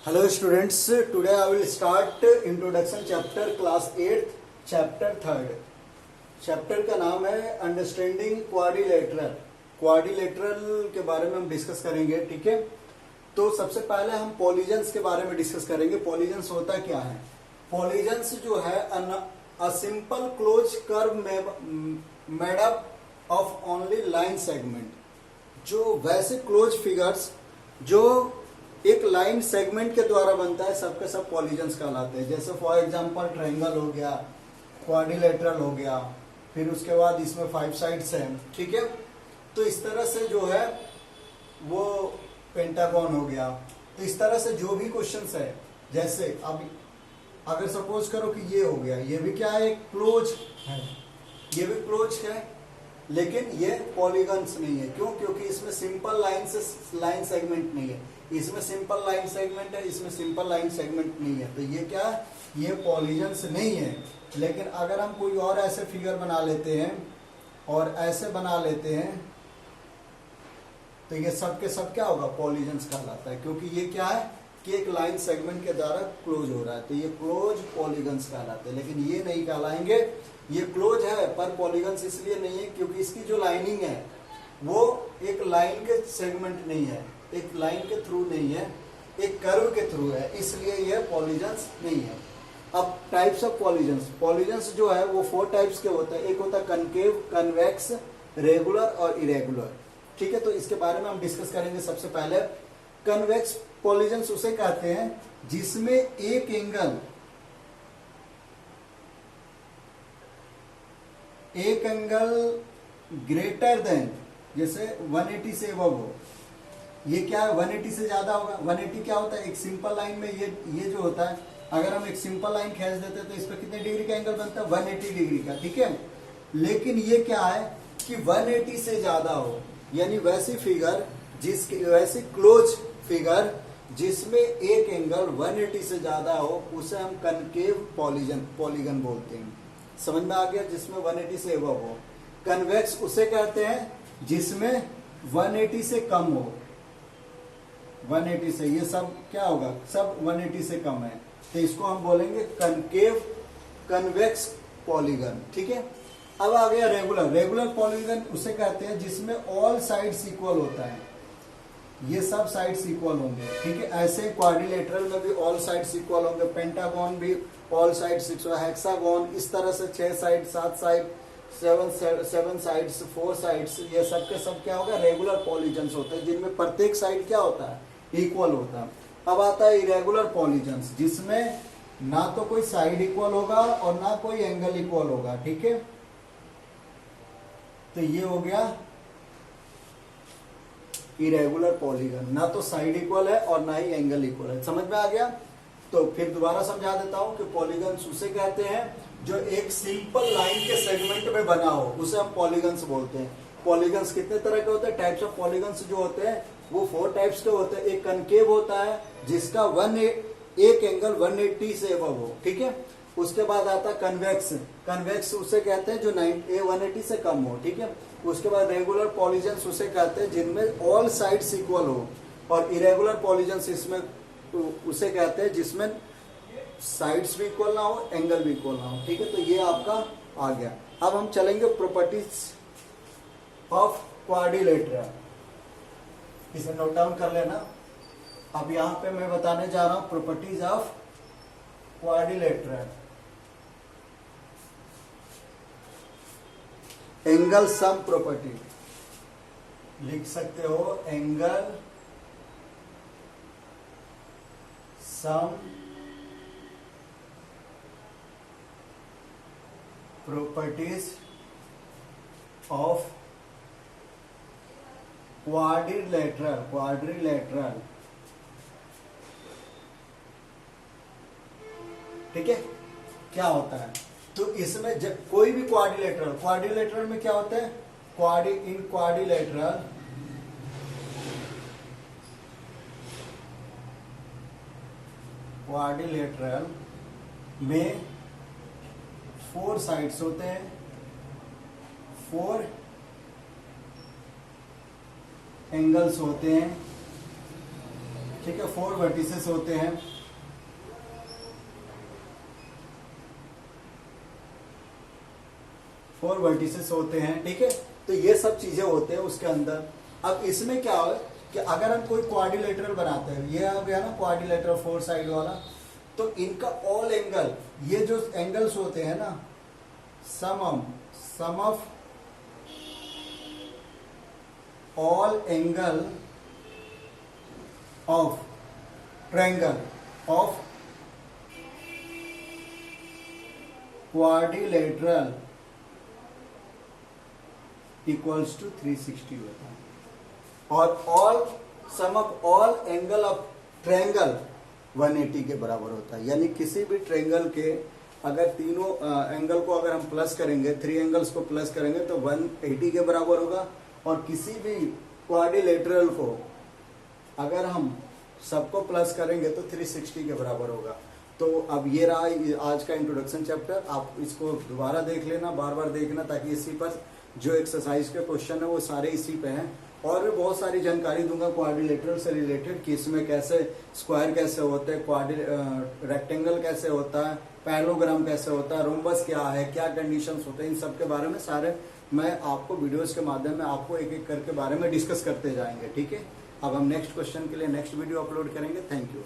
Hello students, today I will start introduction chapter class 8th chapter 3rd. Chapter का नाम है understanding quadrilateral. Quadrilateral के बारे में हम डिस्कस करेंगे, ठीक है। तो सबसे पहले हम पॉलीजन्स के बारे में डिस्कस करेंगे। पॉलीजन्स होता क्या है? पॉलीजन्स जो है a simple close curve made up of only line segment. जो वैसे क्लोज फिगर्स जो एक लाइन सेगमेंट के द्वारा बनता है, सबके सब पॉलीजन्स कहलाते हैं। जैसे फॉर एग्जांपल ट्रायंगल हो गया, क्वाड्रिलेटरल हो गया, फिर उसके बाद इसमें 5 साइड्स हैं, ठीक है। तो इस तरह से जो है वो पेंटागन हो गया। तो इस तरह से जो भी क्वेश्चंस है, जैसे अब अगर सपोज करो कि ये हो गया, ये भी क्या है, एक क्लोज है, ये भी क्लोज है, लेकिन ये पॉलीगन्स नहीं है। क्यों? क्योंकि इसमें सिंपल लाइन से लाइन सेगमेंट नहीं है। इसमें सिंपल लाइन सेगमेंट है, इसमें सिंपल लाइन सेगमेंट नहीं है। तो ये क्या है, ये पॉलीगन्स नहीं है। लेकिन अगर हम कोई और ऐसे फिगर बना लेते हैं और ऐसे बना लेते हैं, तो ये सब के सब क्या होगा, पॉलीगन्स कहलाता है। क्योंकि ये क्या है कि एक लाइन सेगमेंट के द्वारा क्लोज हो रहा है, तो ये क्लोज पॉलीगन्स कहलाते हैं। लेकिन ये नहीं कहलाएंगे। ये क्लोज है पर पॉलीगन्स इसलिए नहीं है क्योंकि इसकी जो लाइनिंग है वो एक लाइन के सेगमेंट नहीं है, एक लाइन के थ्रू नहीं है, एक कर्व के थ्रू है, इसलिए ये पॉलीगन्स नहीं है। अब टाइप्स ऑफ पॉलीगन्स, पॉलीगन्स जो है वो 4 टाइप्स के होते हैं। एक होता है कनकेव, कन्वेक्स, रेगुलर और इरेगुलर, ठीक है। तो इसके बारे में हम डिस्कस करेंगे। सबसे पहले कन्वेक्स पॉलीगन्स उसे कहते हैं जिसमें एक एंगल ग्रेटर देन, जैसे 180 से अबव हो। ये क्या है, 180 से ज्यादा होगा। 180 क्या होता है, एक सिंपल लाइन में ये जो होता है, अगर हम एक सिंपल लाइन खींच देते हैं तो इस पर कितने डिग्री का एंगल बनता है, 180 डिग्री का, ठीक है। लेकिन ये क्या है कि 180 से ज्यादा हो, यानी वैसी फिगर वैसी क्लोज फिगर जिसमें एक एंगल 180 से ज्यादा हो, उसे हम कनकेव पॉलीगन बोलते हैं। समझ में आ गया? जिसमें 180 से अबव हो। कन्वेक्स उसे कहते हैं जिसमें 180 से कम हो। 180 से, ये सब क्या होगा, सब 180 से कम है, तो इसको हम बोलेंगे कनकेव कन्वेक्स पॉलीगन, ठीक है। अब आ गया रेगुलर। रेगुलर पॉलीगन उसे कहते हैं जिसमें ऑल साइड्स इक्वल होता है, ये सब साइड्स इक्वल होंगे, ठीक है। ऐसे क्वाड्रिलेटरल में भी ऑल साइड्स इक्वल होंगे, पेंटागन भी ऑल साइड्स इक्वल, हेक्सागन इस तरह से 6 साइड, 7 साइड, 7 साइड्स, 4 साइड्स, ये सब के सब क्या होगा, रेगुलर पॉलीगन्स होते हैं, जिनमें प्रत्येक साइड क्या होता है, इक्वल होता है। अब आता है इरेगुलर पॉलीगन्स, जिसमें ना तो कोई साइड इक्वल होगा और ना कोई एंगल इक्वल होगा, ठीक है। तो ये हो गया इरेगुलर पॉलीगन, ना तो साइड इक्वल है और ना ही एंगल इक्वल है। समझ में आ गया? तो फिर दोबारा समझा देता हूं कि पॉलीगन्स उसे कहते हैं जो एक सिंपल लाइन के सेगमेंट में बना हो, उसे हम पॉलीगन्स बोलते हैं। पॉलीगन्स कितने तरह के होते हैं? टाइप्स ऑफ पॉलीगन्स जो होते हैं वो 4 टाइप्स के होते हैं। एक कनकेव होता है जिसका एक एंगल 180 से अबव हो, ठीक है। उसके बाद आता है कन्वेक्स। कन्वेक्स उसे कहते हैं जो 180 से कम हो, ठीक है। उसके बाद रेगुलर पॉलीगन्स उसे कहते हैं जिनमें ऑल साइड्स इक्वल हो, और इरेगुलर पॉलीगन्स इसमें उसे कहते हैं जिसमें साइड्स भी इक्वल ना हो, एंगल भी इक्वल ना हो, ठीक है। तो ये आपका आ गया। अब हम चलेंगे प्रॉपर्टीज ऑफ क्वाड्रिलेटरल, इसे नोट डाउन कर लेना। अब यहां पे मैं बताने जा रहा हूं properties of quadrilateral. Angle sum property लिख सकते हो, angle sum properties of quadrilateral. ठीक है, क्या होता है? तो इसमें कोई भी क्वाड्रिलेटरल में क्या होता है, क्वाड्रिलेटरल में 4 साइड्स होते हैं, 4 एंगल्स होते हैं, ठीक है, 4 वर्टिसेस होते हैं। फोर वर्टिसेस होते हैं, ठीक है। तो ये सब चीजें होते हैं उसके अंदर। अब इसमें क्या है कि अगर हम कोई क्वाड्रिलेटरल बनाते हैं, ये आ गया ना क्वाड्रिलेटरल 4 साइड वाला, तो इनका ऑल एंगल, ये जो एंगल्स होते हैं ना, sum of all angle of triangle of quadrilateral equals to 360 होता है। और all sum of all angle of triangle 180 के बराबर होता है। यानी किसी भी ट्रायंगल के अगर तीनों एंगल को अगर हम प्लस करेंगे, 3 एंगल्स को प्लस करेंगे तो 180 के बराबर होगा। और किसी भी क्वाड्रिलेटरल को अगर हम सबको प्लस करेंगे तो 360 के बराबर होगा। तो अब ये रहा आज का इंट्रोडक्शन चैप्टर। आप इसको दोबारा देख लेना, बार बार देखना, ताकि इसी पर जो एक्सरसाइज के क्वेश्चन है वो सारे इसी पे हैं। और भी बहुत सारी जानकारी दूंगा क्वाड्रिलेटरल से रिलेटेड, कि इसमें कैसे स्क्वायर कैसे होते हैं, रेक्टेंगल कैसे होता है, पैरेललोग्राम कैसे होता है, रोम्बस क्या है, क्या कंडीशंस होते हैं, इन सब के बारे में सारे मैं आपको वीडियोस के माध्यम में आपको एक एक करके बारे में डिस्कस करते जाएंगे, ठीक है। अब हम नेक्स्ट क्वेश्चन के लिए नेक्स्ट वीडियो अपलोड करेंगे। Thank you.